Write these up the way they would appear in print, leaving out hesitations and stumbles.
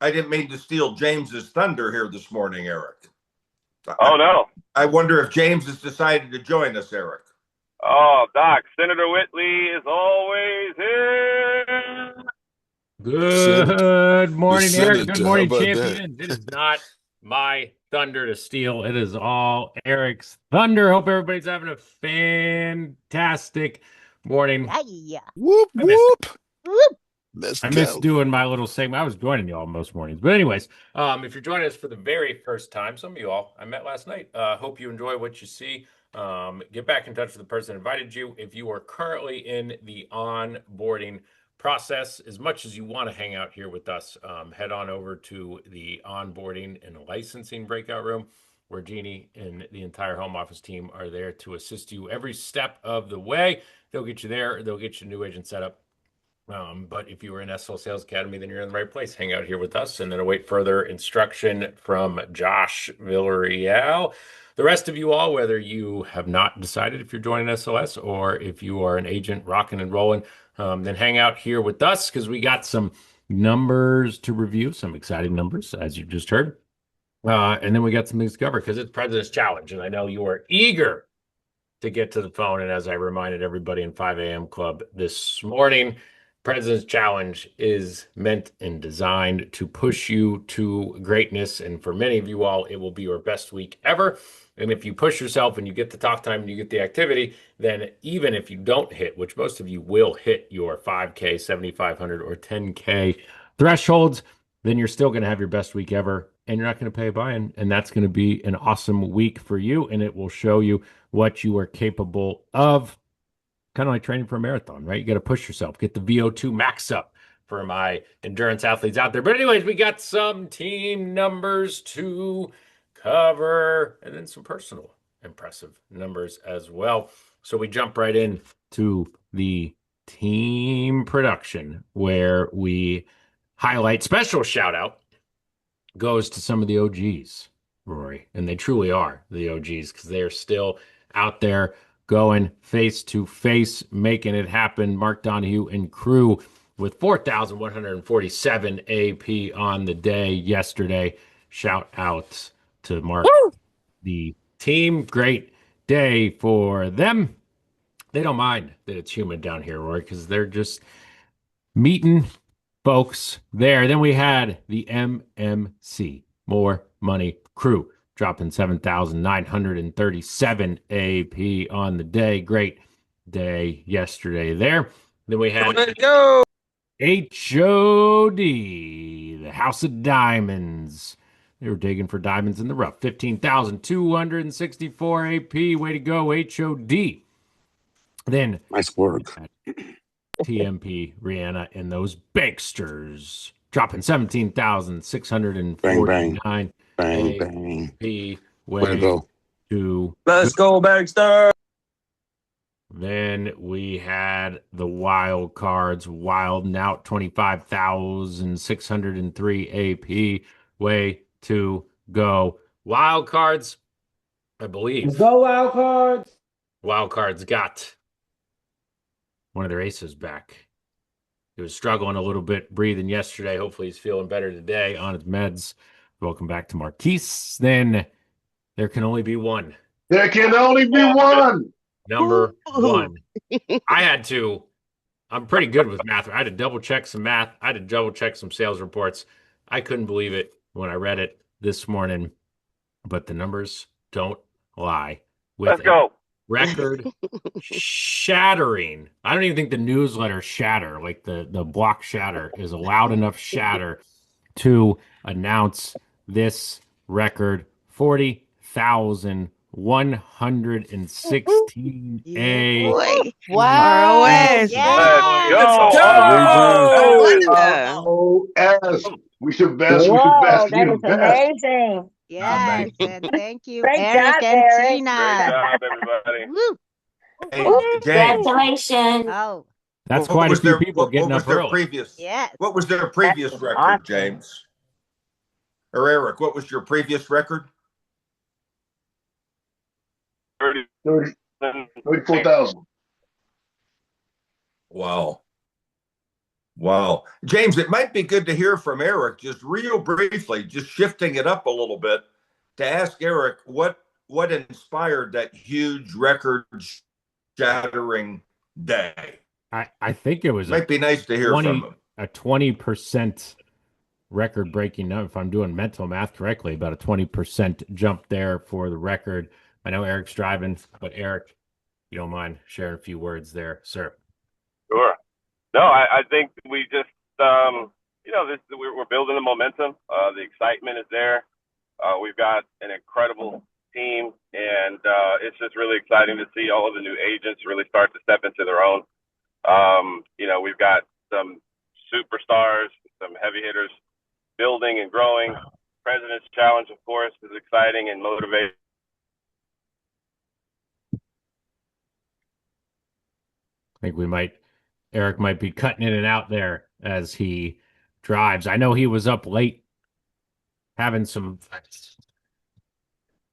I didn't mean to steal James's thunder here this morning, Eric. Oh, no. I wonder if James has decided to join us, Eric. Oh, Doc, Senator Whitley is always here. Good morning, Eric. Good morning, How about champions. It is not my thunder to steal. It is all Eric's thunder. Hope everybody's having a fantastic morning. Yeah. Whoop, I missed whoop. Whoop. Let's I go. miss doing my little segment. I was joining you all most mornings. But anyways, if you're joining us for the very first time, some of you all I met last night. Hope you enjoy what you see. Get back in touch with the person that invited you. If you are currently in the onboarding process, as much as you want to hang out here with us, head on over to the onboarding and licensing breakout room, where Jeannie and the entire home office team are there to assist you every step of the way. They'll get you there. They'll get you a new agent set up. But if you were in SL Sales Academy, then you're in the right place. Hang out here with us and then await further instruction from Josh Villarreal. The rest of you all, whether you have not decided if you're joining SLS or if you are an agent rocking and rolling, then hang out here with us because we got some numbers to review, some exciting numbers, as you just heard. And then we got some things to cover because it's President's Challenge. And I know you are eager to get to the phone. And as I reminded everybody in 5 a.m. Club this morning, President's Challenge is meant and designed to push you to greatness. And for many of you all, it will be your best week ever. And if you push yourself and you get the talk time and you get the activity, then even if you don't hit, which most of you will hit your 5K, 7,500, or 10K thresholds, then you're still going to have your best week ever. And you're not going to pay a buy-in. And that's going to be an awesome week for you. And it will show you what you are capable of. Kind of like training for a marathon, right? You got to push yourself, get the VO2 max up for my endurance athletes out there. But anyways, we got some team numbers to cover and then some personal impressive numbers as well. So we jump right in to the team production where we highlight special shout out goes to some of the OGs, Rory, and they truly are the OGs because they are still out there going face to face, making it happen. Mark Donahue and crew with 4,147 AP on the day yesterday. Shout out to Mark, the team. Great day for them. They don't mind that it's humid down here, Rory, because they're just meeting folks there. Then we had the MMC, More Money Crew, dropping 7,937 AP on the day. Great day yesterday there. Then we had HOD, the House of Diamonds. They were digging for diamonds in the rough. 15,264 AP. Way to go, HOD. Then Nice work. TMP, Rihanna, and those banksters dropping 17,649. Bang, bang. AP. Way to go. Let's go, Bankster. Then we had the wild cards wilding out 25,603 AP. Way to go. Wild cards, I believe. Let's go, Wild Cards. Wild cards got one of their aces back. He was struggling a little bit breathing yesterday. Hopefully he's feeling better today on his meds. Welcome back to Marquise. Then there can only be one. There can only be one. Number one. I'm pretty good with math. I had to double check some math. I had to double check some sales reports. I couldn't believe it when I read it this morning, but the numbers don't lie. Let's go. Record shattering. I don't even think the newsletter shatter, like the block shatter, is a loud enough shatter to announce this record. 40,116 A. Wow. ROS. ROS. We should best. We should best. That is amazing. Yes, and thank you, Great Eric job, and Eric. Great Tina. job, everybody. Woo. Hey, James, Congratulations. Oh, That's what quite a was few their- people what getting was up their early. previous? yes. What was their previous That's record, awesome. James? Or Eric, what was your previous record? 34,000. Wow. Wow. James, it might be good to hear from Eric just real briefly, just shifting it up a little bit to ask Eric what inspired that huge record shattering day. I think it was Might be nice to hear from him. a 20% record breaking number, if I'm doing mental math correctly, about a 20% jump there for the record. I know Eric's driving, but Eric, if you don't mind sharing a few words there, sir. Sure. No, I think we just, we're building the momentum. The excitement is there. We've got an incredible team, and it's just really exciting to see all of the new agents really start to step into their own. We've got some superstars, some heavy hitters building and growing. President's Challenge, of course, is exciting and motivating. I think Eric might be cutting in and out there as he drives. I know he was up late having some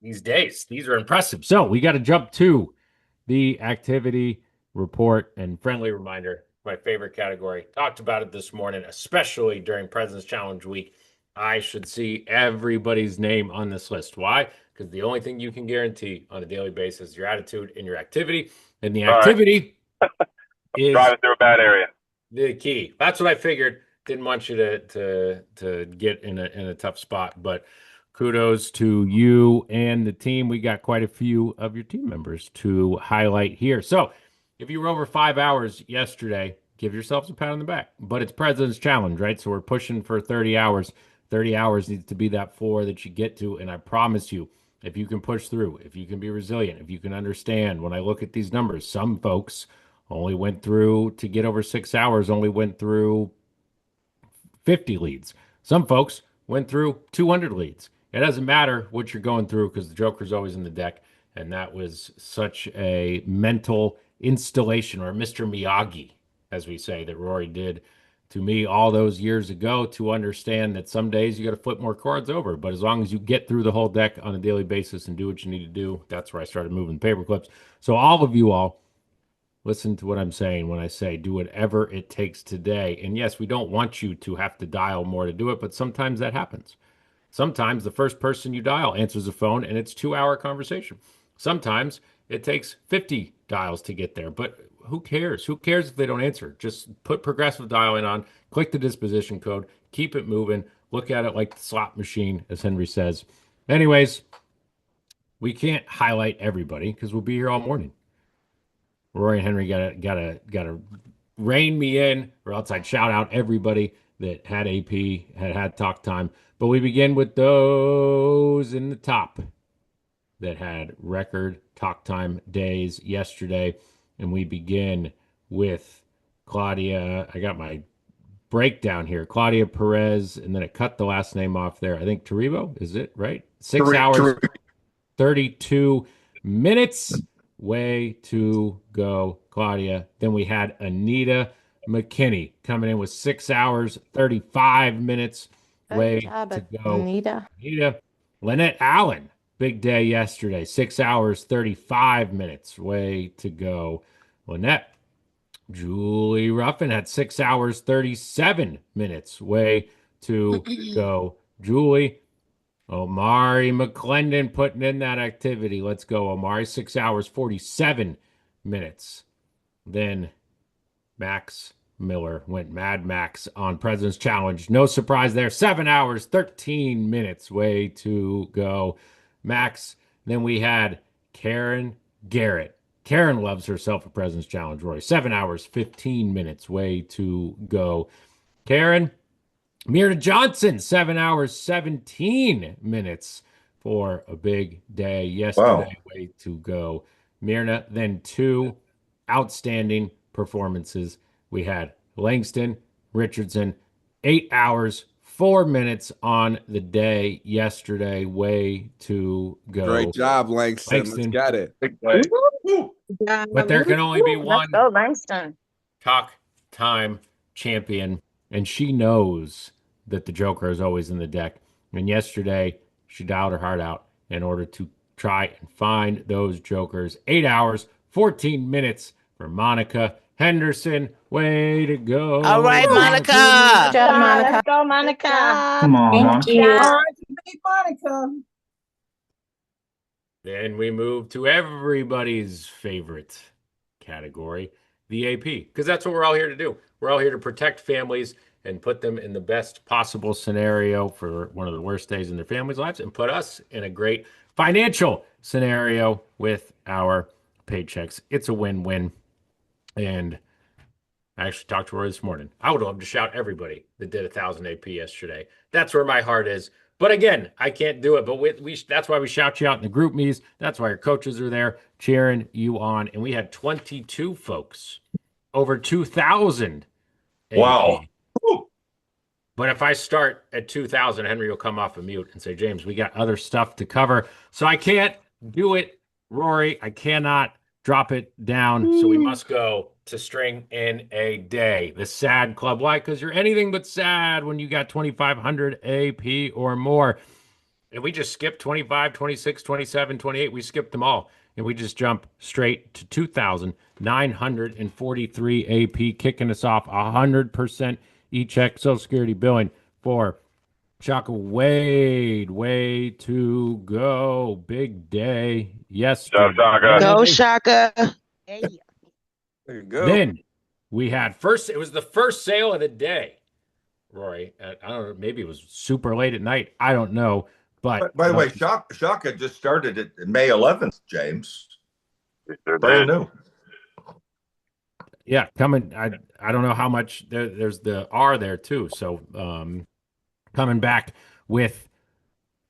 these days. These are impressive. So we got to jump to the activity report, and friendly reminder, my favorite category. Talked about it this morning, especially during President's Challenge week. I should see everybody's name on this list. Why? Because the only thing you can guarantee on a daily basis is your attitude and your activity. And the activity is driving through a bad area. The key. That's what I figured. Didn't want you to get in a tough spot, but kudos to you and the team. We got quite a few of your team members to highlight here. So if you were over 5 hours yesterday, give yourselves a pat on the back. But it's President's Challenge, right? So we're pushing for 30 hours. 30 hours needs to be that floor that you get to. And I promise you, if you can push through, if you can be resilient, if you can understand, when I look at these numbers, some folks only went through, to get over 6 hours, only went through 50 leads. Some folks went through 200 leads. It doesn't matter what you're going through because the Joker's always in the deck. And that was such a mental installation, or Mr. Miyagi, as we say, that Rory did to me all those years ago, to understand that some days you got to flip more cards over. But as long as you get through the whole deck on a daily basis and do what you need to do, that's where I started moving paper clips. So all of you all, listen to what I'm saying when I say do whatever it takes today. And yes, we don't want you to have to dial more to do it, but sometimes that happens. Sometimes the first person you dial answers the phone and it's a 2-hour conversation. Sometimes it takes 50 dials to get there, but who cares? Who cares if they don't answer? Just put progressive dialing on, click the disposition code, keep it moving, look at it like the slot machine, as Henry says. Anyways, we can't highlight everybody because we'll be here all morning. Rory and Henry gotta rein me in, or else I'd shout out everybody that had AP, had talk time. But we begin with those in the top that had record talk time days yesterday. And we begin with Claudia. I got my breakdown here. Claudia Perez, and then it cut the last name off there. I think Taribo, is it right? 6 hours, 32 minutes. Way to go, Claudia. Then we had Anita McKinney coming in with 6 hours, 35 minutes. Way to go, Anita. Lynette Allen, big day yesterday, 6 hours, 35 minutes. Way to go, Lynette. Julie Ruffin had 6 hours, 37 minutes. Way to go, Julie. Omari McClendon putting in that activity. Let's go, Omari. 6 hours, 47 minutes. Then Max Miller went Mad Max on President's Challenge. No surprise there. 7 hours, 13 minutes. Way to go, Max. Then we had Karen Garrett. Karen loves herself a President's Challenge, Roy. 7 hours, 15 minutes. Way to go, Karen. Myrna Johnson, 7 hours, 17 minutes for a big day yesterday. Wow. Way to go, Myrna. Then 2 outstanding performances. We had Langston Richardson, 8 hours, 4 minutes on the day yesterday. Way to go. Great job, Langston. Let's get it. But there can only be one Let's go, Langston. talk time champion, and she knows that the Joker is always in the deck. And yesterday, she dialed her heart out in order to try and find those Jokers. 8 hours, 14 minutes for Monica Henderson. Way to go. All right, Monica. Good job, Monica. Let's go, Monica. Come on, Thank Mom. you. Monica. Then we move to everybody's favorite category, the AP, because that's what we're all here to do. We're all here to protect families and put them in the best possible scenario for one of the worst days in their family's lives and put us in a great financial scenario with our paychecks. It's a win-win. And I actually talked to Roy this morning. I would love to shout everybody that did 1,000 AP yesterday. That's where my heart is. But again, I can't do it. But that's why we shout you out in the group meets. That's why our coaches are there cheering you on. And we had 22 folks, over 2,000. Wow. But if I start at 2,000, Henry will come off of mute and say, James, we got other stuff to cover. So I can't do it, Rory. I cannot drop it down. So we must go to string in a day. The sad club. Why? Because you're anything but sad when you got 2,500 AP or more. And we just skipped 25, 26, 27, 28. We skipped them all. And we just jump straight to 2,943 AP, kicking us off 100% e-check Social Security billing for Shaka Wade. Way to go. Big day. Yes. Go, Shaka. There you go. Then we had it was the first sale of the day, Roy. I don't know, maybe it was super late at night. I don't know. But By the way, Shaka just started it May 11th, James. Brand new. Yeah, coming. I don't know how much there's the R there too. So coming back with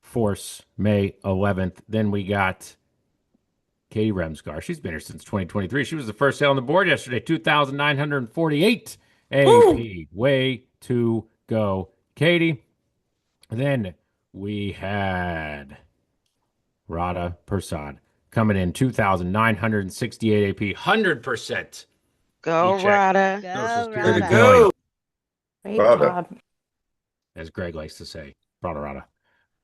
force May 11th. Then we got Katie Remsgar. She's been here since 2023. She was the first sale on the board yesterday. 2,948 AP. Woo! Way to go, Katie. Then we had Radha Persad coming in 2,968 AP, 100%. Go, Radha. Go, Way to go. Great Radha. job. As Greg likes to say, Radha.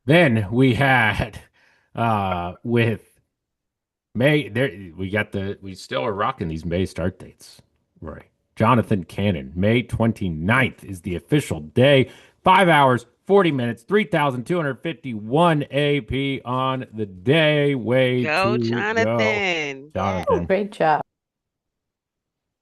Then we had with May, we still are rocking these May start dates. Right. Jonathan Cannon, May 29th is the official day. 5 hours, 40 minutes, 3,251 AP on the day. Way Go, to Jonathan. go. Jonathan. Great job.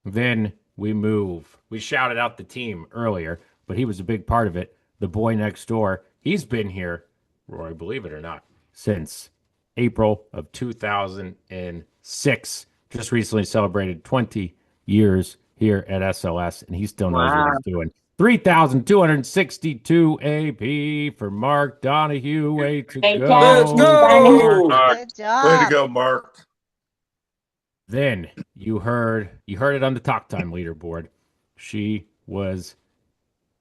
Then we move. We shouted out the team earlier, but he was a big part of it. The boy next door. He's been here, Roy, believe it or not, since April of 2006. Just recently celebrated 20 years here at SLS, and he still knows what he's doing. 3,262 AP for Mark Donahue. Way to Great go. job. Let's go. Good job. Way to go, Mark. Then you heard it on the talk time leaderboard. She was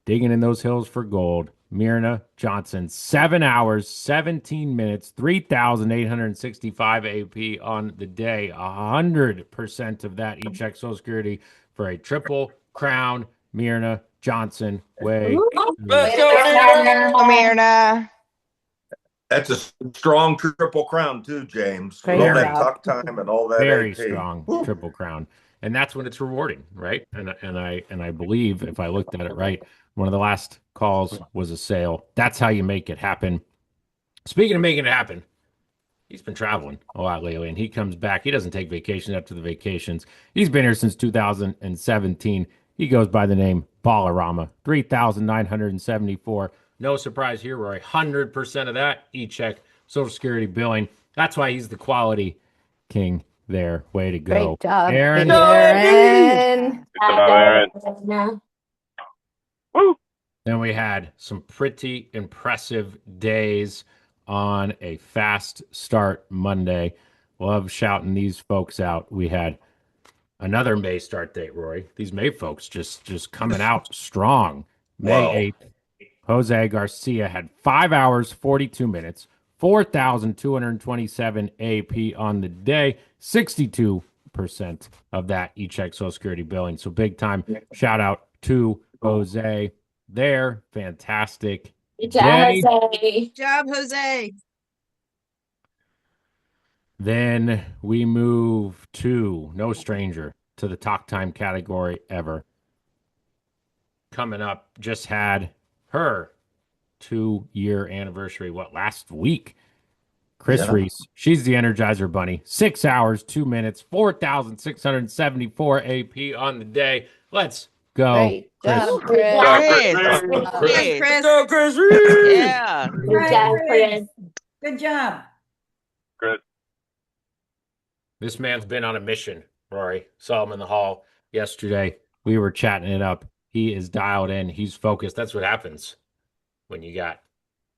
digging in those hills for gold. Myrna Johnson, 7 hours, 17 minutes, 3,865 AP on the day. 100% of that e-check Social Security for a triple crown. Myrna Johnson. Way. Let's go. Myrna. That's a strong triple crown too, James. Great With all that job. talk time and all that. Very AP. strong triple crown. And that's when it's rewarding, right? And I believe, if I looked at it right, one of the last calls was a sale. That's how you make it happen. Speaking of making it happen, he's been traveling a lot lately, and he comes back. He doesn't take vacations after the vacations. He's been here since 2017. He goes by the name Balarama, 3,974. No surprise here, Roy. 100% of that e-check Social Security billing. That's why he's the quality king there. Way to go. Great job. Aaron. Aaron. Good job, Aaron. Woo! Then we had some pretty impressive days on a fast start Monday. Love shouting these folks out. We had another May start date, Roy. These May folks just coming out strong. May 8th, Jose Garcia had 5 hours, 42 minutes, 4,227 AP on the day, 62% of that e-check Social Security billing. So big time shout out to Jose there. Fantastic Good job, day. Jose. Good job, Jose. Then we move to no stranger to the talk time category ever. Coming up, just had her 2-year anniversary, last week? Chris Reese, she's the Energizer Bunny. 6 hours, 2 minutes, 4,674 AP on the day. Let's go, Great Chris. job, Chris. Yes, Chris. Go, Chris Reese. Yeah. Good job, Chris. Good job. Chris. This man's been on a mission, Rory. Saw him in the hall yesterday. We were chatting it up. He is dialed in. He's focused. That's what happens when you got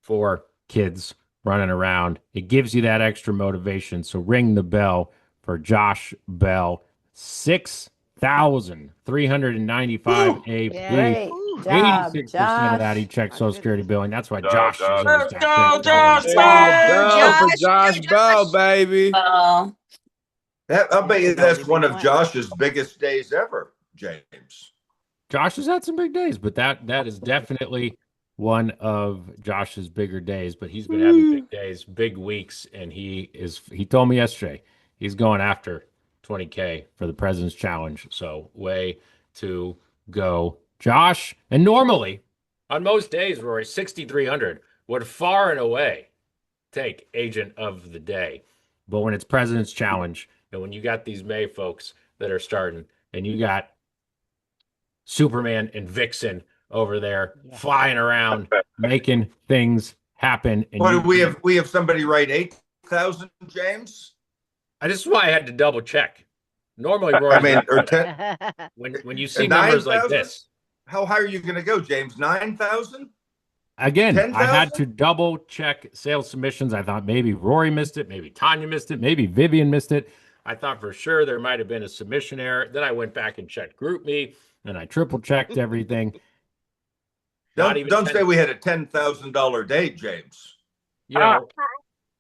4 kids running around. It gives you that extra motivation. So ring the bell for Josh Bell. 6,395 AP. Great job, 86% Josh. of that he checked Social Security billing. That's why Josh, Josh is Josh. always Let's go, Josh. Bell for Josh, Josh Bell, baby. Oh, I'll bet you that's one of Josh's biggest days ever, James. Josh has had some big days, but that is definitely one of Josh's bigger days. But he's been having big days, big weeks, and he told me yesterday he's going after 20K for the President's Challenge. So way to go, Josh. And normally, on most days, Rory, 6,300 would far and away take Agent of the Day. But when it's President's Challenge, and when you got these May folks that are starting, and you got Superman and Vixen over there flying around, making things happen. And What do we have somebody write 8,000, James? This is why I had to double check. Normally, Rory, I mean, or 10, when you see numbers like 9,000? this, how high are you going to go, James? 9,000? again, 10,000? I had to double check sales submissions. I thought maybe Rory missed it, maybe Tanya missed it, maybe Vivian missed it. I thought for sure there might have been a submission error. Then I went back and checked GroupMe, and I triple checked everything. Don't say we had a $10,000 day, James. You know,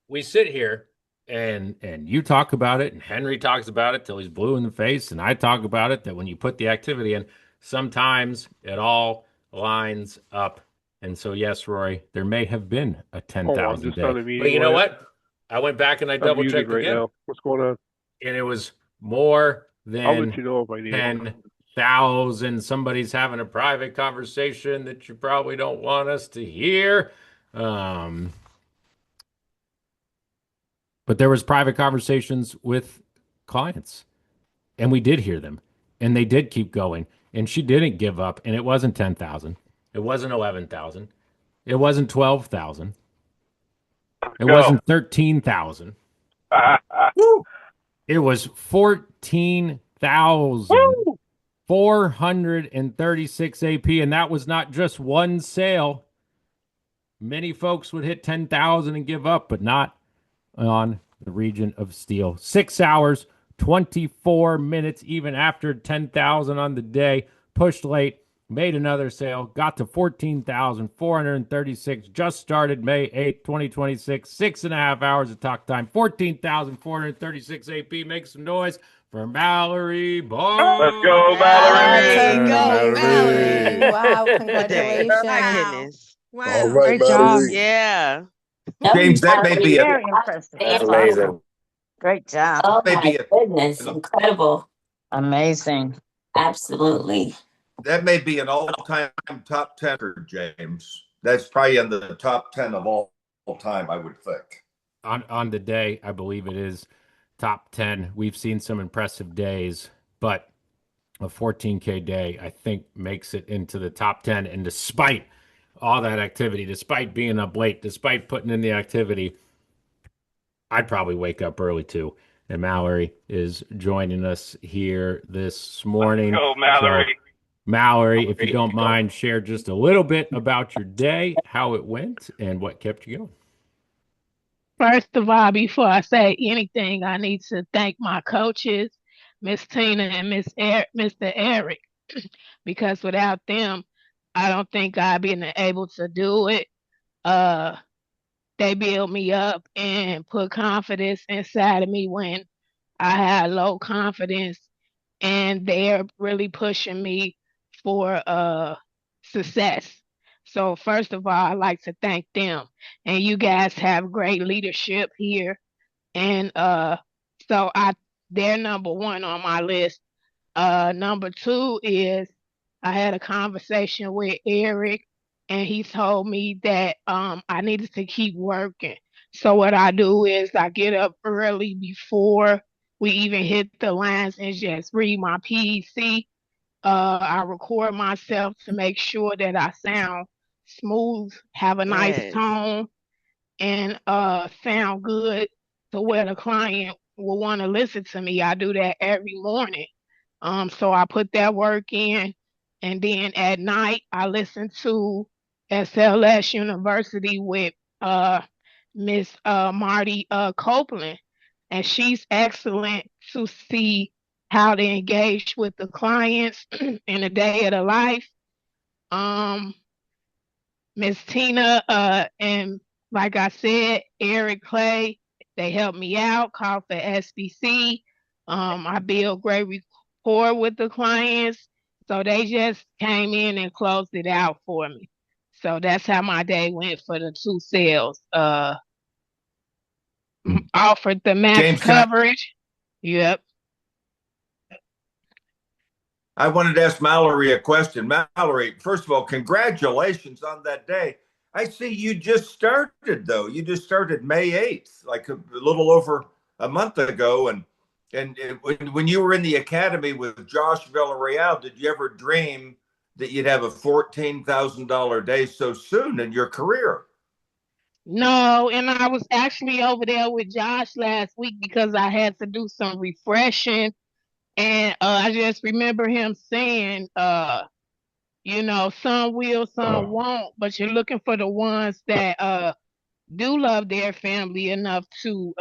we sit here and you talk about it, and Henry talks about it till he's blue in the face, and I talk about it that when you put the activity in, sometimes it all lines up. And so, yes, Roy, there may have been a 10,000 day. But you know what? I went back and I double checked again. Now. What's going on? And it was more I'll than let you know if I need it. 10,000. Somebody's having a private conversation that you probably don't want us to hear. But there was private conversations with clients, and we did hear them, and they did keep going, and she didn't give up, and it wasn't 10,000. It wasn't 11,000. It wasn't 12,000. It wasn't 13,000. It was 14,436 AP, and that was not just one sale. Many folks would hit 10,000 and give up, but not on the Region of Steel. 6 hours, 24 minutes, even after 10,000 on the day. Pushed late, made another sale, got to 14,436, just started May 8th, 2026. 6.5 hours of talk time, 14,436 AP. Make some noise for Mallory Barr. Let's go, Mallory. Go, Mallory. Wow, congratulations. My goodness. Wow. All right, Great job. Mallory. Yeah. James, that may be very impressive. That's amazing. Great job. Oh Maybe my goodness, incredible. Amazing. Absolutely. that may be an all-time top 10 for James. That's probably in the top 10 of all time, I would think. On the day, I believe it is top 10. We've seen some impressive days, but a 14K day, I think, makes it into the top 10. And despite all that activity, despite being up late, despite putting in the activity, I'd probably wake up early too. And Mallory is joining us here this morning. Let's go, Mallory. So, Mallory, if you don't mind, share just a little bit about your day, how it went, and what kept you going. First of all, before I say anything, I need to thank my coaches, Miss Tina and Mr. Eric, because without them, I don't think I'd been able to do it. They built me up and put confidence inside of me when I had low confidence, and they're really pushing me for success. So first of all, I'd like to thank them. And you guys have great leadership here. And so they're number one on my list. Number two is I had a conversation with Eric, and he told me that I needed to keep working. So what I do is I get up early before we even hit the lines and just read my PEC. I record myself to make sure that I sound smooth, have a nice Yes. tone, and sound good to where the client will want to listen to me. I do that every morning. So I put that work in, and then at night I listen to SLS University with Miss Marty Copeland, and she's excellent to see how to engage with the clients in a day of the life. Miss Tina and like I said, Eric Clay, they helped me out, called for SBC. I build great rapport with the clients. So they just came in and closed it out for me. So that's how my day went for the two sales. Offered the max James, coverage. Yep. I wanted to ask Mallory a question. Mallory, first of all, congratulations on that day. I see you just started, though. You just started May 8th, like a little over a month ago. And when you were in the academy with Josh Villarreal, did you ever dream that you'd have a $14,000 day so soon in your career? No, and I was actually over there with Josh last week because I had to do some refreshing. And I just remember him saying, you know, some will, some won't, but you're looking for the ones that do love their family enough to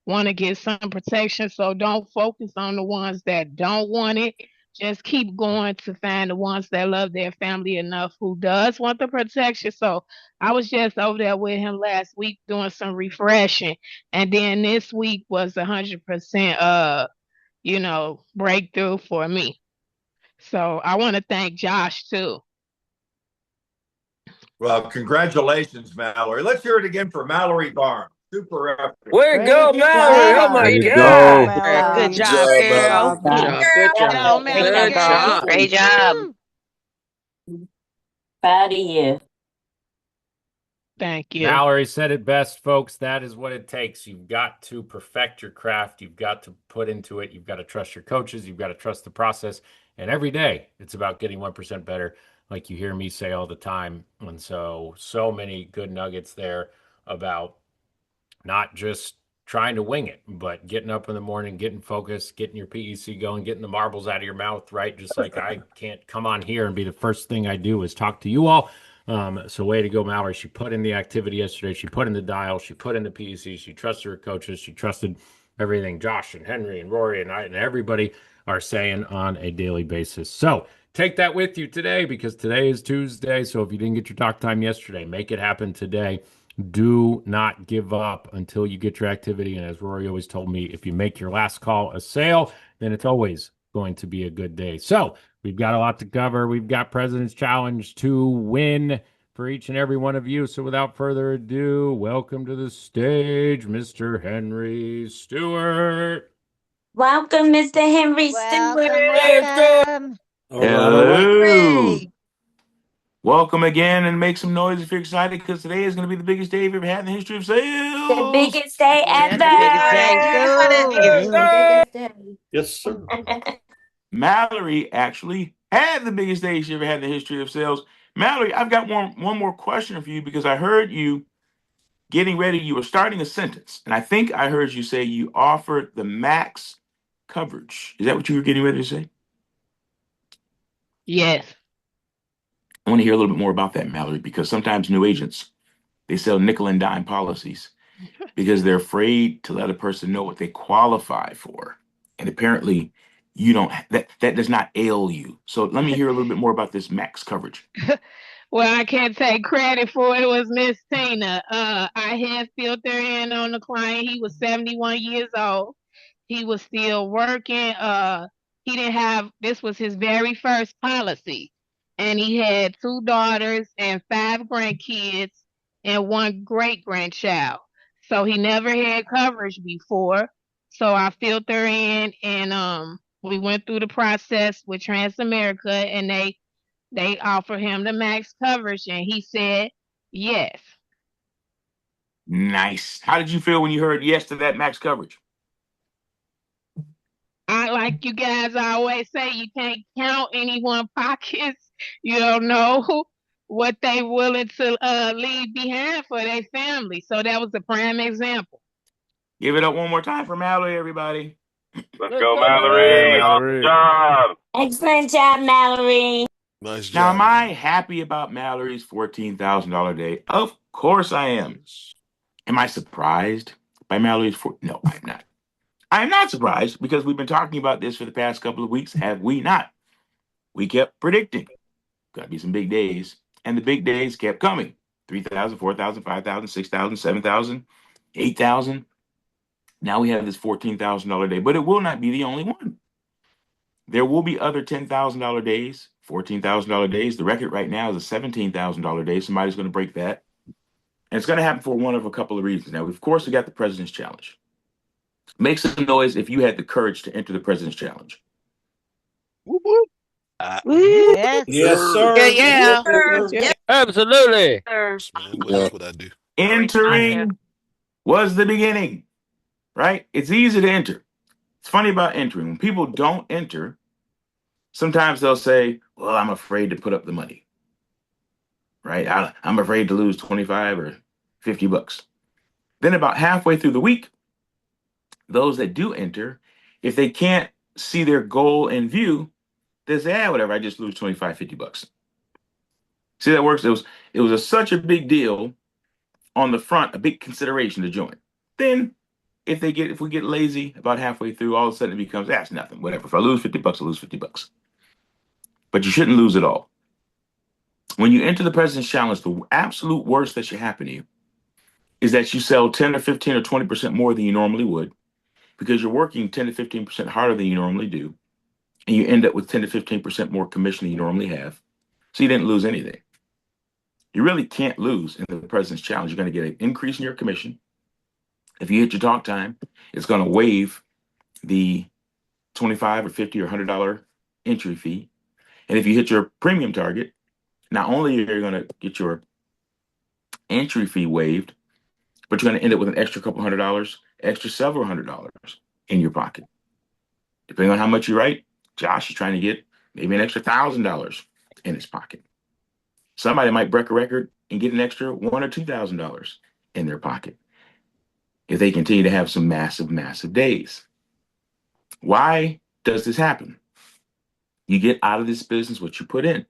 want to get some protection. So don't focus on the ones that don't want it. Just keep going to find the ones that love their family enough who does want the protection. So I was just over there with him last week doing some refreshing. And then this week was 100% you know, breakthrough for me. So I want to thank Josh too. Well, congratulations, Mallory. Let's hear it again for Mallory Barnes. Super effort. Way to Great go, Mallory. job. Oh my Way to God. go. Mallory. Good job, girl. Good job. Good Go, job. Mallory, Good girl. job. Great job. Proud of you. Thank you. Mallory said it best, folks. That is what it takes. You've got to perfect your craft. You've got to put into it. You've got to trust your coaches. You've got to trust the process. And every day, it's about getting 1% better, like you hear me say all the time. And so many good nuggets there about not just trying to wing it, but getting up in the morning, getting focused, getting your PEC going, getting the marbles out of your mouth, right? Just like I can't come on here and be the first thing I do is talk to you all. So way to go, Mallory. She put in the activity yesterday. She put in the dial. She put in the PEC. She trusted her coaches. She trusted everything Josh and Henry and Rory and I and everybody are saying on a daily basis. So take that with you today because today is Tuesday. So if you didn't get your talk time yesterday, make it happen today. Do not give up until you get your activity. And as Rory always told me, if you make your last call a sale, then it's always going to be a good day. So we've got a lot to cover. We've got President's Challenge to win for each and every one of you. So without further ado, welcome to the stage, Mr. Henry Stewart. Welcome, Mr. Henry Stewart. Welcome. Hello. Welcome again and make some noise if you're excited because today is going to be the biggest day you've ever had in the history of sales. The biggest day ever. The biggest day. Yes, sir. Mallory actually had the biggest day she ever had in the history of sales. Mallory, I've got one more question for you because I heard you getting ready. You were starting a sentence, and I think I heard you say you offered the max coverage. Is that what you were getting ready to say? Yes. I want to hear a little bit more about that, Mallory, because sometimes new agents, they sell nickel and dime policies because they're afraid to let a person know what they qualify for. And apparently you don't, that does not ail you. So let me hear a little bit more about this max coverage. Well, I can't take credit for it. It was Miss Tina. I had filled her in on the client. He was 71 years old. He was still working. He didn't have, this was his very first policy. And he had 2 daughters and 5 grandkids and 1 great-grandchild. So he never had coverage before. So I filled her in and We went through the process with Transamerica, and they offered him the max coverage, and he said yes. Nice. How did you feel when you heard yes to that max coverage? Like you guys always say, you can't count anyone's pockets. You don't know what they willing to leave behind for their family. So that was a prime example. Give it up one more time for Mallory, everybody. Let's go, Mallory. Mallory. Awesome job. Excellent job, Mallory. Nice job. Now, am I man. happy about Mallory's $14,000 day? Of course I am. Am I surprised by Mallory's No, I'm not. I'm not surprised because we've been talking about this for the past couple of weeks, have we not? We kept predicting. Got to be some big days. And the big days kept coming. 3,000, 4,000, 5,000, 6,000, 7,000, 8,000. Now we have this $14,000 day, but it will not be the only one. There will be other $10,000 days, $14,000 days. The record right now is a $17,000 day. Somebody's going to break that. And it's going to happen for one of a couple of reasons. Now, of course, we got the President's Challenge. Make some noise if you had the courage to enter the President's Challenge. Whoop, whoop. Yes. Yes, sir. Yeah. Yeah. Absolutely. Man, that's what I do. Entering was the beginning, right? It's easy to enter. It's funny about entering. When people don't enter, sometimes they'll say, well, I'm afraid to put up the money, right? I'm afraid to lose 25 or 50 bucks. Then about halfway through the week, those that do enter, if they can't see their goal in view, they say, whatever, I just lose 25, 50 bucks. See, that works. It was such a big deal on the front, a big consideration to join. Then if we get lazy about halfway through, all of a sudden it becomes, that's nothing, whatever. If I lose 50 bucks, I lose 50 bucks. But you shouldn't lose it all. When you enter the President's Challenge, the absolute worst that should happen to you is that you sell 10 or 15 or 20% more than you normally would because you're working 10 to 15% harder than you normally do. And you end up with 10 to 15% more commission than you normally have. So you didn't lose anything. You really can't lose in the President's Challenge. You're going to get an increase in your commission. If you hit your talk time, it's going to waive the $25 or $50 or $100 entry fee. And if you hit your premium target, not only are you going to get your entry fee waived, but you're going to end up with an extra couple $100, extra several $100 in your pocket. Depending on how much you write, Josh is trying to get maybe an extra $1,000 in his pocket. Somebody might break a record and get an extra $1,000 or $2,000 in their pocket if they continue to have some massive, massive days. Why does this happen? You get out of this business what you put in.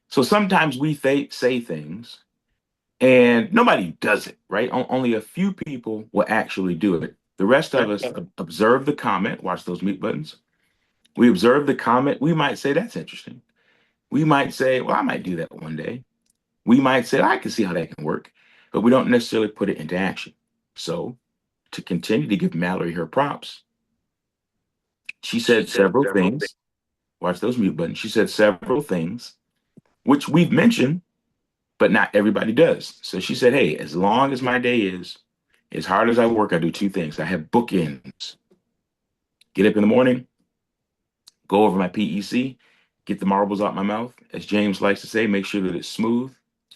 So sometimes we say things and nobody does it, right? Only a few people will actually do it. The rest of us observe the comment, watch those mute buttons. We observe the comment. We might say, that's interesting. We might say, well, I might do that one day. We might say, I can see how that can work, but we don't necessarily put it into action. So to continue to give Mallory her props, she said several things. Watch those mute buttons. She said several things, which we've mentioned, but not everybody does. So she said, hey, as long as my day is, as hard as I work, I do two things. I have bookends. Get up in the morning, go over my PEC, get the marbles out my mouth. As James likes to say, make sure that it's smooth,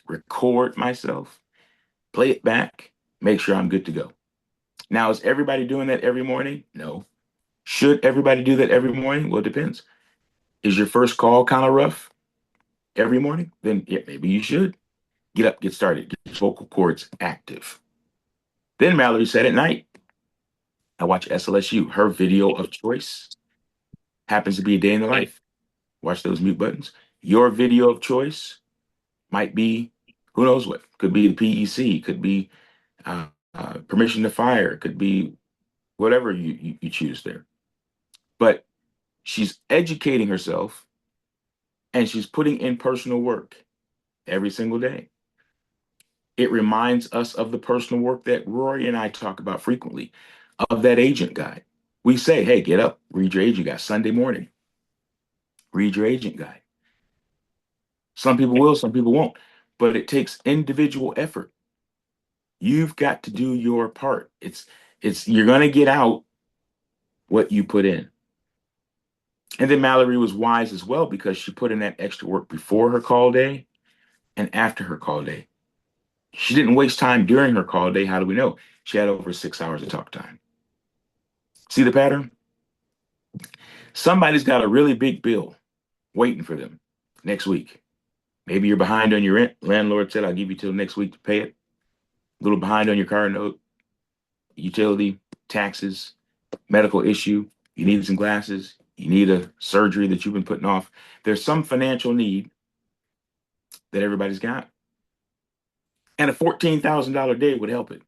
record myself, play it back, make sure I'm good to go. Now, is everybody doing that every morning? No. Should everybody do that every morning? Well, it depends. Is your first call kind of rough every morning? Then yeah, maybe you should. Get up, get started, get your vocal cords active. Then Mallory said at night, I watch SLSU. Her video of choice happens to be a day in the life. Watch those mute buttons. Your video of choice might be, who knows what? Could be the PEC, could be permission to fire, could be whatever you choose there. But she's educating herself and she's putting in personal work every single day. It reminds us of the personal work that Rory and I talk about frequently, of that agent guide. We say, hey, get up, read your agent guide. Sunday morning, read your agent guide. Some people will, some people won't, but it takes individual effort. You've got to do your part. You're going to get out what you put in. And then Mallory was wise as well because she put in that extra work before her call day and after her call day. She didn't waste time during her call day. How do we know? She had over 6 hours of talk time. See the pattern? Somebody's got a really big bill waiting for them next week. Maybe you're behind on your rent. Landlord said, I'll give you till next week to pay it. A little behind on your car note, utility, taxes, medical issue. You need some glasses. You need a surgery that you've been putting off. There's some financial need that everybody's got. And a $14,000 day would help it.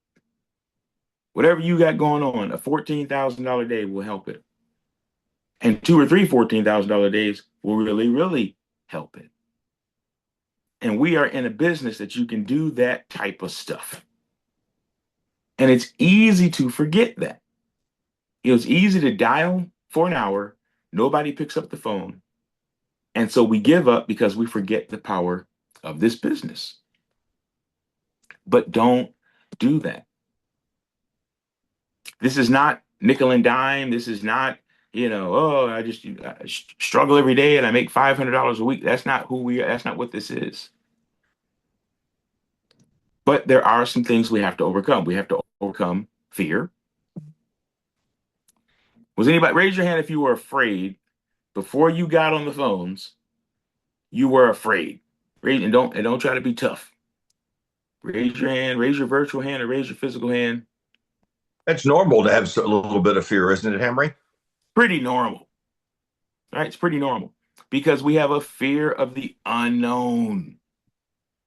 Whatever you got going on, a $14,000 day will help it. And 2 or 3 $14,000 days will really, really help it. And we are in a business that you can do that type of stuff. And it's easy to forget that. It's easy to dial for an hour. Nobody picks up the phone. And so we give up because we forget the power of this business. But don't do that. This is not nickel and dime. This is not, I struggle every day and I make $500 a week. That's not who we are. That's not what this is. But there are some things we have to overcome. We have to overcome fear. Was anybody, raise your hand if you were afraid before you got on the phones, you were afraid. And don't try to be tough. Raise your hand, raise your virtual hand, or raise your physical hand. It's normal to have a little bit of fear, isn't it, Henry? Pretty normal. Right? It's pretty normal because we have a fear of the unknown.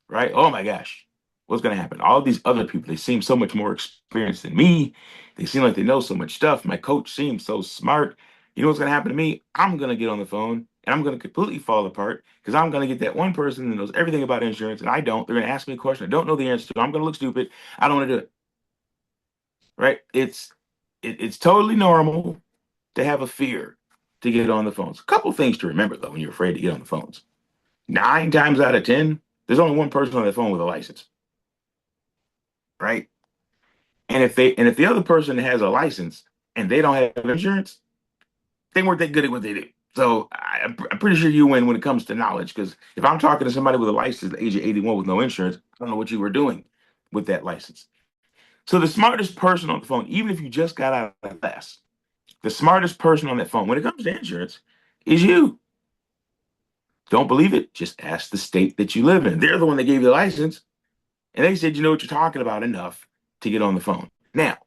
Right? Oh my gosh. What's going to happen? All these other people, they seem so much more experienced than me. They seem like they know so much stuff. My coach seems so smart. You know what's going to happen to me? I'm going to get on the phone and I'm going to completely fall apart because I'm going to get that one person that knows everything about insurance and I don't. They're going to ask me a question I don't know the answer to. I'm going to look stupid. I don't want to do it. Right? It's totally normal to have a fear to get on the phones. A couple things to remember, though, when you're afraid to get on the phones. 9 times out of 10, there's only one person on the phone with a license. Right? And if the other person has a license and they don't have insurance, they weren't that good at what they do. So I'm pretty sure you win when it comes to knowledge, because if I'm talking to somebody with a license at the age of 81 with no insurance, I don't know what you were doing with that license. So the smartest person on the phone, even if you just got out of class, the smartest person on that phone when it comes to insurance is you. Don't believe it? Just ask the state that you live in. They're the one that gave you the license. And they said, you know what you're talking about enough to get on the phone. Now,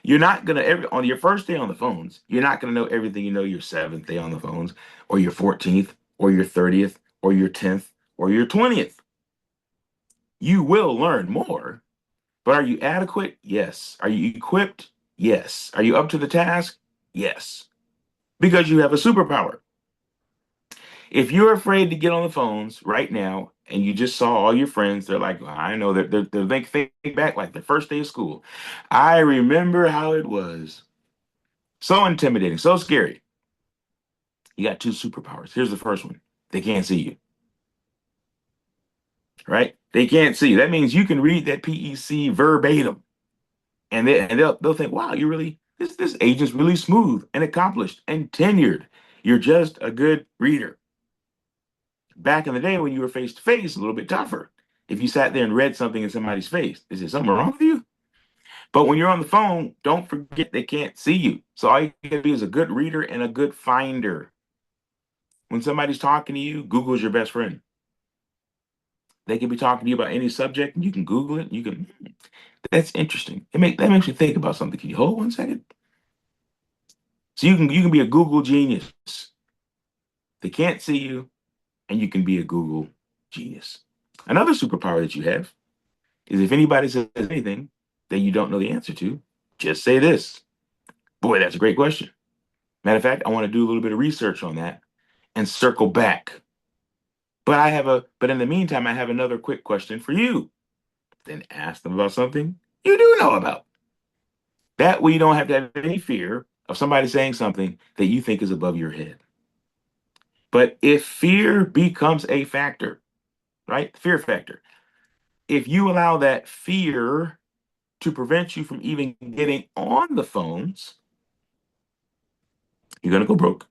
you're not going to, on your first day on the phones, you're not going to know everything you know your 7th day on the phones, or your 14th, or your 30th, or your 10th, or your 20th. You will learn more, but are you adequate? Yes. Are you equipped? Yes. Are you up to the task? Yes. Because you have a superpower. If you're afraid to get on the phones right now and you just saw all your friends, they're like, well, I know that they think back like the first day of school. I remember how it was. So intimidating, so scary. You got 2 superpowers. Here's the first one. They can't see you. Right? They can't see you. That means you can read that PEC verbatim. And they'll think, wow, this agent's really smooth and accomplished and tenured. You're just a good reader. Back in the day when you were face to face, a little bit tougher. If you sat there and read something in somebody's face, is there something wrong with you? But when you're on the phone, don't forget they can't see you. So all you gotta be is a good reader and a good finder. When somebody's talking to you, Google is your best friend. They can be talking to you about any subject, and you can Google it. You can. That's interesting. That makes me think about something. Can you hold 1 second? So you can be a Google genius. They can't see you, and you can be a Google genius. Another superpower that you have is if anybody says anything that you don't know the answer to, just say this. Boy, that's a great question. Matter of fact, I want to do a little bit of research on that and circle back. But in the meantime, I have another quick question for you. Then ask them about something you do know about. That way you don't have to have any fear of somebody saying something that you think is above your head. But if fear becomes a factor, right? Fear factor. If you allow that fear to prevent you from even getting on the phones, you're going to go broke.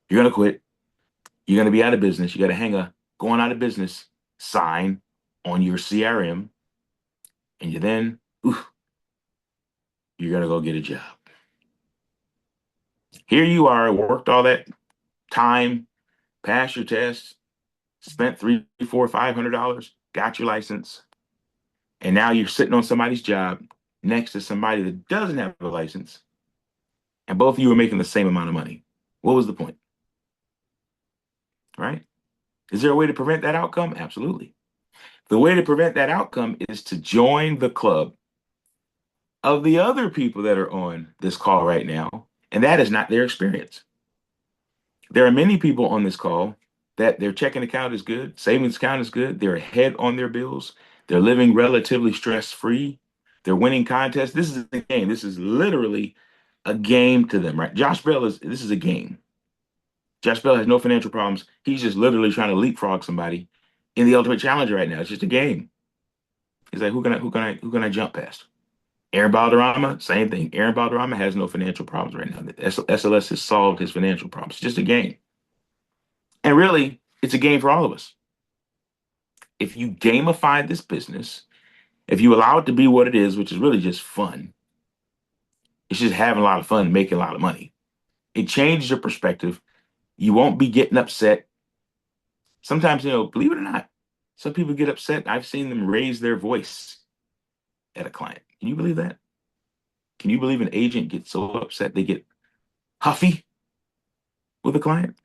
You're going to quit. You're going to be out of business. You got to hang a going out of business sign on your CRM. And you're going to go get a job. Here you are, worked all that time, passed your test, spent $300, $400, $500, got your license. And now you're sitting on somebody's job next to somebody that doesn't have a license. And both of you are making the same amount of money. What was the point? Right? Is there a way to prevent that outcome? Absolutely. The way to prevent that outcome is to join the club of the other people that are on this call right now. And that is not their experience. There are many people on this call that their checking account is good, savings account is good, they're ahead on their bills, they're living relatively stress-free, they're winning contests. This is a game. This is literally a game to them, right? This is a game. Josh Bell has no financial problems. He's just literally trying to leapfrog somebody in the Ultimate Challenger right now. It's just a game. He's like, who can I jump past? Aaron Balderrama, same thing. Aaron Balderrama has no financial problems right now. SLS has solved his financial problems. It's just a game. And really, it's a game for all of us. If you gamify this business, if you allow it to be what it is, which is really just fun, it's just having a lot of fun, making a lot of money. It changes your perspective. You won't be getting upset. Sometimes, believe it or not, some people get upset. I've seen them raise their voice at a client. Can you believe that? Can you believe an agent gets so upset they get huffy with a client?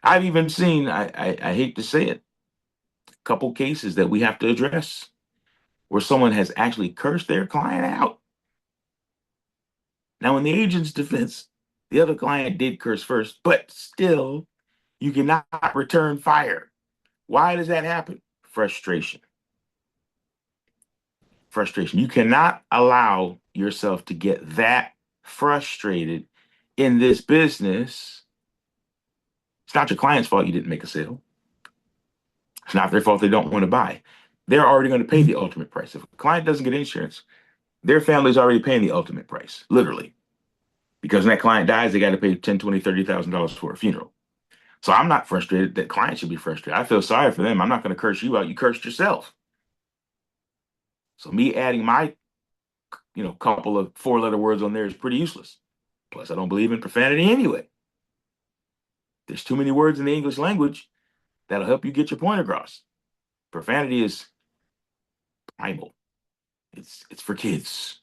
I've even seen, I hate to say it, a couple cases that we have to address where someone has actually cursed their client out. Now, in the agent's defense, the other client did curse first, but still, you cannot return fire. Why does that happen? Frustration. Frustration. You cannot allow yourself to get that frustrated in this business. It's not your client's fault you didn't make a sale. It's not their fault they don't want to buy. They're already going to pay the ultimate price. If a client doesn't get insurance, their family's already paying the ultimate price, literally. Because when that client dies, they got to pay $10,000, $20,000, $30,000 for a funeral. So I'm not frustrated. That client should be frustrated. I feel sorry for them. I'm not going to curse you out. You cursed yourself. So me adding my, couple of 4-letter words on there is pretty useless. Plus, I don't believe in profanity anyway. There's too many words in the English language that'll help you get your point across. Profanity is primal. It's for kids.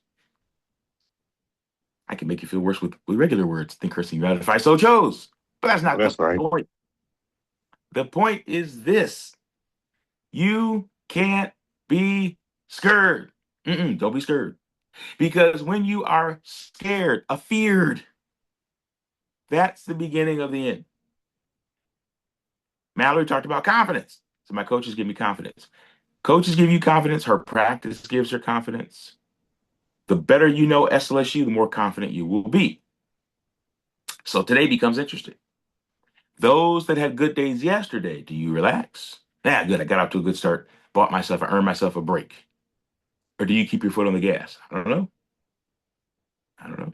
I can make you feel worse with regular words than cursing you out if I so chose. But that's not the point. The point is this. You can't be scared. Don't be scared. Because when you are scared, afeared, that's the beginning of the end. Mallory talked about confidence. So my coaches give me confidence. Coaches give you confidence. Her practice gives her confidence. The better you know SLSU, the more confident you will be. So today becomes interesting. Those that had good days yesterday, do you relax? Yeah, good. I got off to a good start. I earned myself a break. Or do you keep your foot on the gas? I don't know.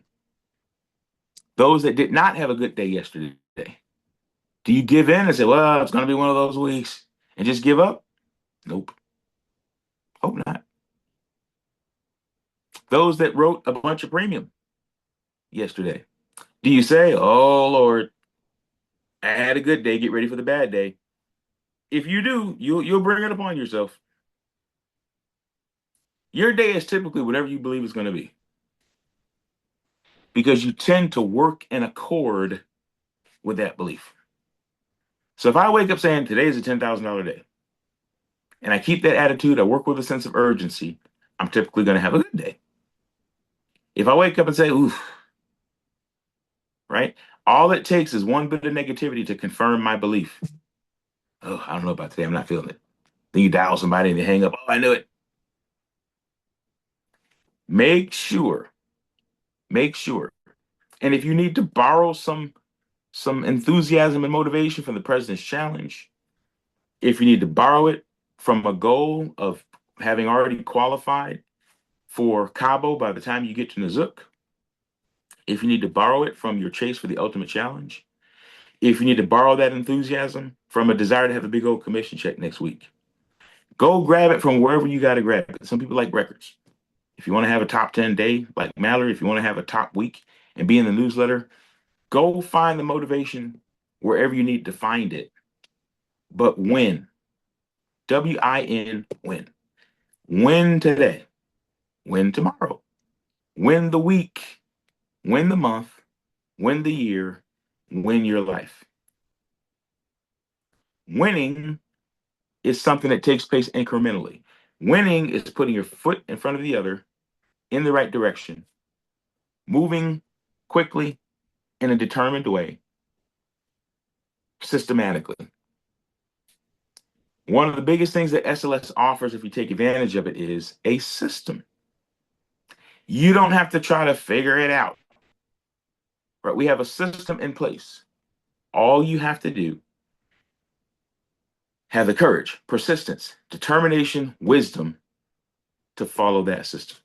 Those that did not have a good day yesterday, do you give in and say, well, it's going to be one of those weeks and just give up? Nope. Hope not. Those that wrote a bunch of premium yesterday, do you say, oh, Lord, I had a good day, get ready for the bad day? If you do, you'll bring it upon yourself. Your day is typically whatever you believe it's going to be. Because you tend to work in accord with that belief. So if I wake up saying today is a $10,000 day, and I keep that attitude, I work with a sense of urgency, I'm typically going to have a good day. If I wake up and say, oof, right? All it takes is one bit of negativity to confirm my belief. Oh, I don't know about today. I'm not feeling it. Then you dial somebody and they hang up. Oh, I knew it. Make sure. And if you need to borrow some enthusiasm and motivation from the President's Challenge, if you need to borrow it from a goal of having already qualified for Cabo by the time you get to Nazook, if you need to borrow it from your chase for the Ultimate Challenge, if you need to borrow that enthusiasm from a desire to have a big old commission check next week, go grab it from wherever you got to grab it. Some people like records. If you want to have a top 10 day like Mallory, if you want to have a top week and be in the newsletter, go find the motivation wherever you need to find it. But win. W-I-N, win. Win today. Win tomorrow. Win the week. Win the month. Win the year. Win your life. Winning is something that takes place incrementally. Winning is putting your foot in front of the other in the right direction, moving quickly in a determined way, systematically. One of the biggest things that SLS offers, if you take advantage of it, is a system. You don't have to try to figure it out. Right? We have a system in place. All you have to do, have the courage, persistence, determination, wisdom to follow that system.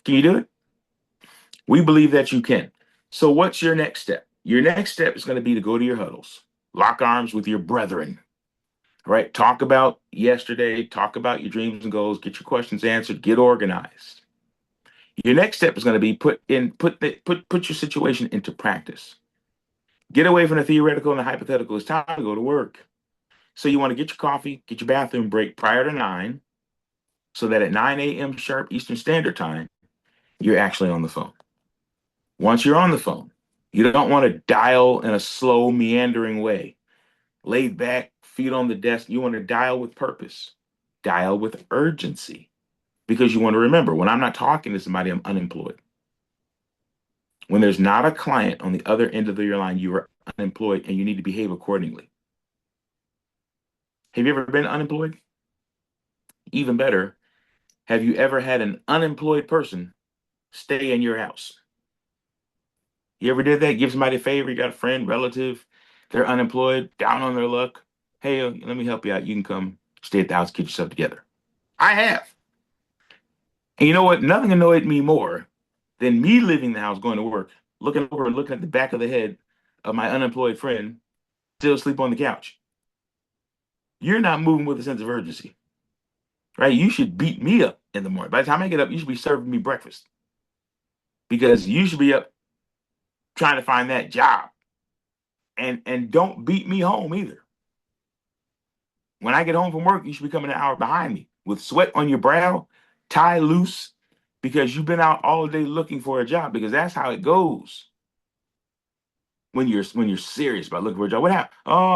Can you do it? We believe that you can. So what's your next step? Your next step is going to be to go to your huddles, lock arms with your brethren, right? Talk about yesterday, talk about your dreams and goals, get your questions answered, get organized. Your next step is going to be put your situation into practice. Get away from the theoretical and the hypothetical. It's time to go to work. So you want to get your coffee, get your bathroom break prior to 9, so that at 9 a.m. sharp Eastern Standard Time, you're actually on the phone. Once you're on the phone, you don't want to dial in a slow, meandering way. Laid back, feet on the desk. You want to dial with purpose. Dial with urgency. Because you want to remember, when I'm not talking to somebody, I'm unemployed. When there's not a client on the other end of your line, you are unemployed and you need to behave accordingly. Have you ever been unemployed? Even better, have you ever had an unemployed person stay in your house? You ever did that? Give somebody a favor, you got a friend, relative, they're unemployed, down on their luck. Hey, let me help you out. You can come stay at the house, get yourself together. I have. And you know what? Nothing annoyed me more than me leaving the house, going to work, looking over and looking at the back of the head of my unemployed friend, still asleep on the couch. You're not moving with a sense of urgency, right? You should beat me up in the morning. By the time I get up, you should be serving me breakfast, because you should be up trying to find that job. And don't beat me home either. When I get home from work, you should be coming an hour behind me with sweat on your brow, tie loose, because you've been out all day looking for a job, because that's how it goes. When you're serious about looking for a job. What happened? Oh,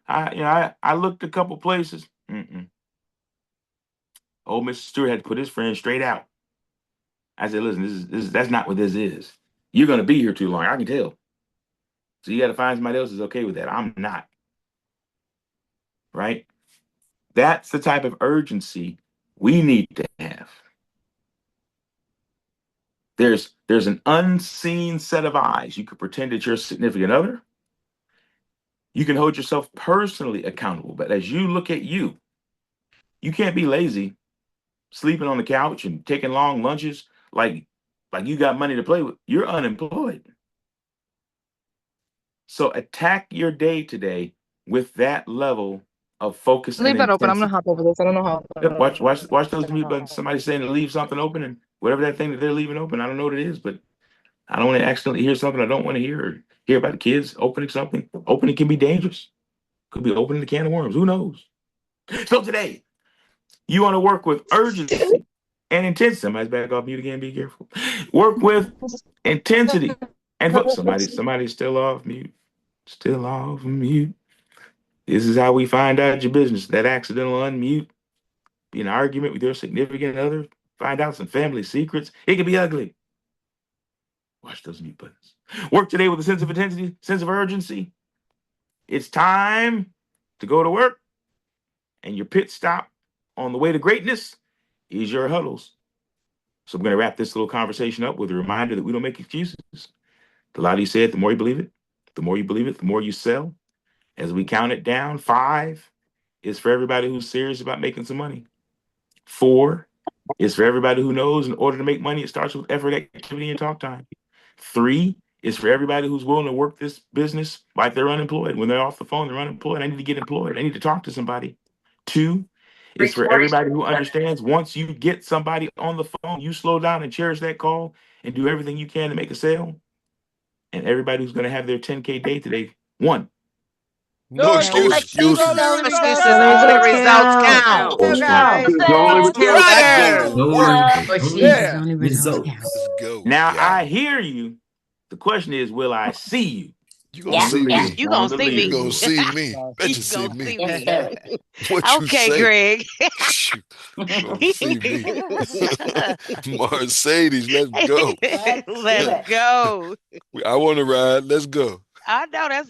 I looked a couple places. Old Mr. Stewart had to put his friend straight out. I said, listen, that's not what this is. You're going to be here too long. I can tell. So you got to find somebody else who's okay with that. I'm not. Right? That's the type of urgency we need to have. There's an unseen set of eyes. You could pretend it's your significant other. You can hold yourself personally accountable. But as you look at you can't be lazy, sleeping on the couch and taking long lunches like you got money to play with. You're unemployed. So attack your day today with that level of focus. Leave that open. I'm gonna hop over this. I don't know how. Yep, watch those mute buttons. Somebody's saying to leave something open, and whatever that thing that they're leaving open, I don't know what it is, but I don't want to accidentally hear something I don't want to hear, or hear about the kids opening something. Opening can be dangerous. Could be opening a can of worms. Who knows? So today, you want to work with urgency and intensity. Somebody's back off mute again. Be careful. Work with intensity and somebody's still off mute. Still off mute. This is how we find out your business. That accidental unmute. Be an argument with your significant other. Find out some family secrets. It can be ugly. Watch those mute buttons. Work today with a sense of intensity, sense of urgency. It's time to go to work. And your pit stop on the way to greatness is your huddles. So I'm going to wrap this little conversation up with a reminder that we don't make excuses. The louder you say it, the more you believe it. The more you believe it, the more you sell. As we count it down, 5 is for everybody who's serious about making some money. 4 is for everybody who knows in order to make money, it starts with effort, activity, and talk time. 3 is for everybody who's willing to work this business like they're unemployed. When they're off the phone, they're unemployed. I need to get employed. I need to talk to somebody. 2 is for everybody who understands once you get somebody on the phone, you slow down and cherish that call and do everything you can to make a sale. And everybody who's going to have their 10K day today, 1. No excuses. Excuses. No Excuses. excuses. The results count. There's only Let's go. Yeah. Let's go. Now Yeah. I hear you. The question is, will I see you? You gonna see me? You gonna see me? You gonna see me? Bet you see gonna me. see me. What you Okay, say? Greg. Shoot. You gonna see me? Mercedes, let's go. Let's go. I want to ride. Let's go. I know that's